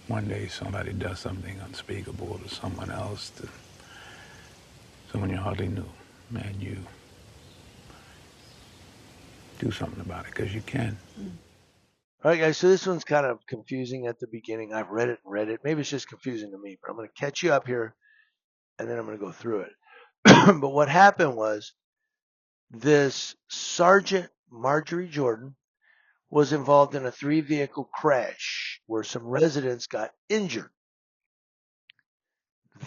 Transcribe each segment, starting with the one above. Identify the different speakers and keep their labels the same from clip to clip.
Speaker 1: one day somebody does something unspeakable to someone else, to someone you hardly knew, and you do something about it because you can.
Speaker 2: All right, guys, so this one's kind of confusing at the beginning. I've read it and read it. Maybe it's just confusing to me, but I'm going to catch you up here and then I'm going to go through it. But what happened was this Sergeant Marjorie Jordan was involved in a 3-vehicle crash where some residents got injured.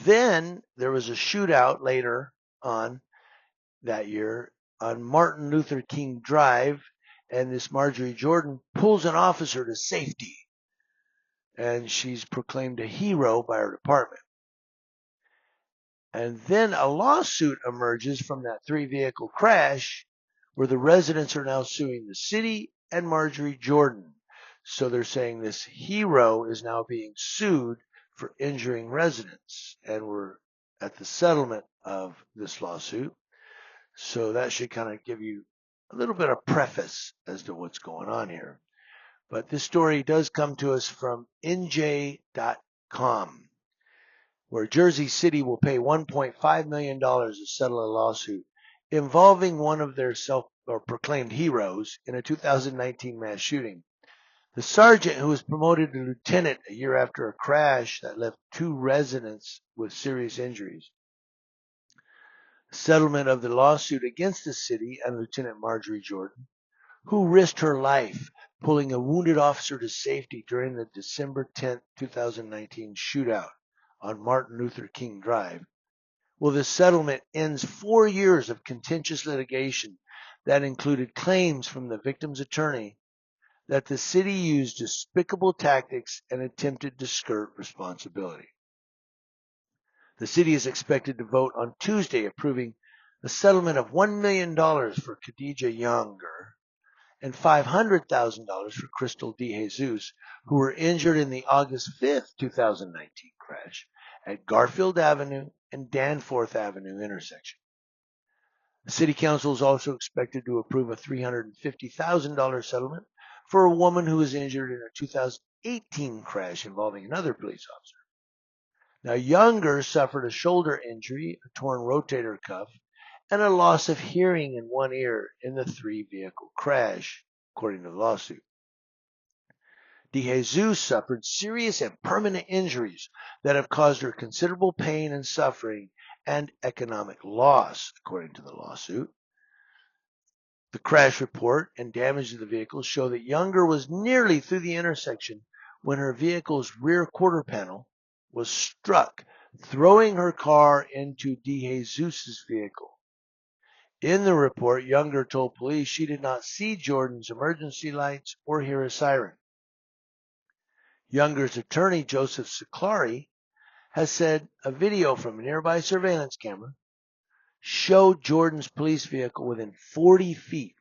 Speaker 2: Then there was a shootout later on that year on Martin Luther King Drive, and this Marjorie Jordan pulls an officer to safety, and she's proclaimed a hero by her department. And then a lawsuit emerges from that 3-vehicle crash where the residents are now suing the city and Marjorie Jordan. So they're saying this hero is now being sued for injuring residents, and we're at the settlement of this lawsuit. So that should kind of give you a little bit of preface as to what's going on here. But this story does come to us from NJ.com, where Jersey City will pay $1.5 million to settle a lawsuit involving one of their self or proclaimed heroes in a 2019 mass shooting. The sergeant, who was promoted to lieutenant a year after a crash that left 2 residents with serious injuries. The settlement of the lawsuit against the city and Lieutenant Marjorie Jordan, who risked her life pulling a wounded officer to safety during the December 10, 2019 shootout on Martin Luther King Drive. Well, this settlement ends 4 years of contentious litigation that included claims from the victim's attorney that the city used despicable tactics and attempted to skirt responsibility. The city is expected to vote on Tuesday approving a settlement of $1 million for Khadijah Younger and $500,000 for Crystal DeJesus, who were injured in the August 5th, 2019 crash at Garfield Avenue and Danforth Avenue intersection. The city council is also expected to approve a $350,000 settlement for a woman who was injured in a 2018 crash involving another police officer. Now, Younger suffered a shoulder injury, a torn rotator cuff, and a loss of hearing in one ear in the 3-vehicle crash, according to the lawsuit. DeJesus suffered serious and permanent injuries that have caused her considerable pain and suffering and economic loss, according to the lawsuit. The crash report and damage to the vehicle show that Younger was nearly through the intersection when her vehicle's rear quarter panel was struck, throwing her car into DeJesus' vehicle. In the report, Younger told police she did not see Jordan's emergency lights or hear a siren. Younger's attorney, Joseph Siclari, has said a video from a nearby surveillance camera showed Jordan's police vehicle within 40 feet,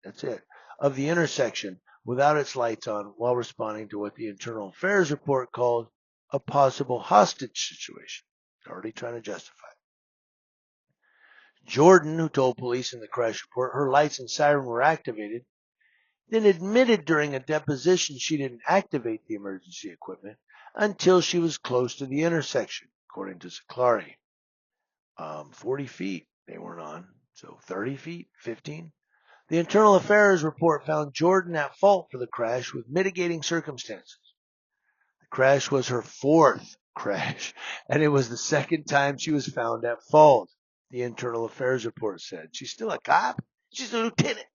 Speaker 2: that's it, of the intersection without its lights on while responding to what the Internal Affairs report called a possible hostage situation. Already trying to justify it. Jordan, who told police in the crash report her lights and siren were activated, then admitted during a deposition she didn't activate the emergency equipment until she was close to the intersection, according to Siclari. 40 feet they weren't on, so 30 feet, 15. The Internal Affairs report found Jordan at fault for the crash with mitigating circumstances. The crash was her 4th crash, and it was the 2nd time she was found at fault, the Internal Affairs report said. She's still a cop? She's a lieutenant.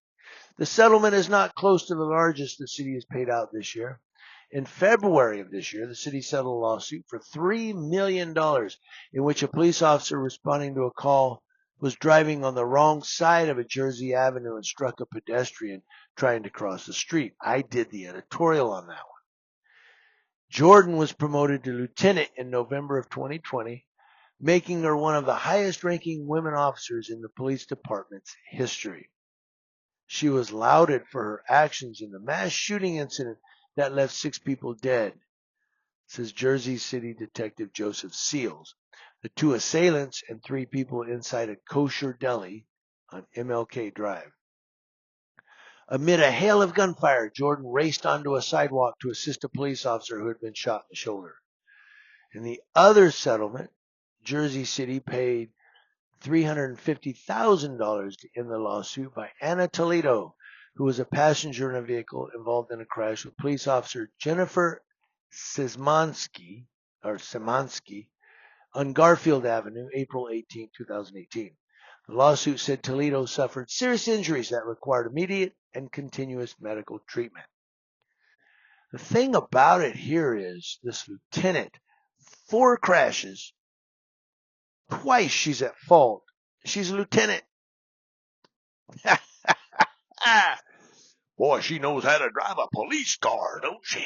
Speaker 2: The settlement is not close to the largest the city has paid out this year. In February of this year, the city settled a lawsuit for $3 million in which a police officer responding to a call was driving on the wrong side of a Jersey Avenue and struck a pedestrian trying to cross the street. I did the editorial on that one. Jordan was promoted to lieutenant in November of 2020, making her one of the highest-ranking women officers in the police department's history. She was lauded for her actions in the mass shooting incident that left 6 people dead, says Jersey City Detective Joseph Seals. The 2 assailants and 3 people inside a kosher deli on MLK Drive. Amid a hail of gunfire, Jordan raced onto a sidewalk to assist a police officer who had been shot in the shoulder. In the other settlement, Jersey City paid $350,000 to end the lawsuit by Anna Toledo, who was a passenger in a vehicle involved in a crash with police officer Jennifer Szymanski on Garfield Avenue, April 18, 2018. The lawsuit said Toledo suffered serious injuries that required immediate and continuous medical treatment. The thing about it here is this lieutenant, 4 crashes, twice she's at fault. She's a lieutenant. Boy, she knows how to drive a police car, don't she?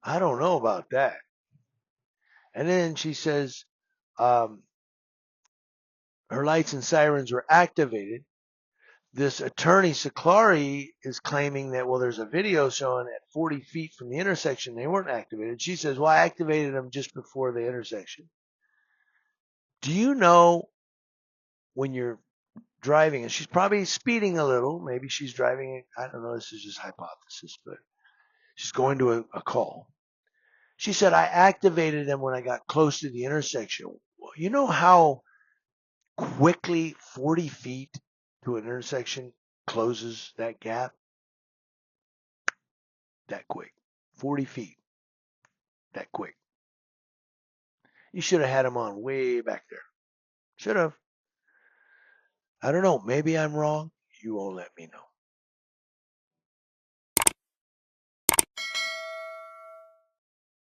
Speaker 2: I don't know about that. And then she says her lights and sirens were activated. This attorney, Saklari, is claiming that, well, there's a video showing at 40 feet from the intersection they weren't activated. She says, well, I activated them just before the intersection. Do you know when you're driving, and she's probably speeding a little, maybe she's driving, I don't know, this is just hypothesis, but she's going to a call. She said, I activated them when I got close to the intersection. Well, you know how quickly 40 feet to an intersection closes that gap? That quick. 40 feet. That quick. You should have had them on way back there. Should have. I don't know. Maybe I'm wrong. You won't let me know.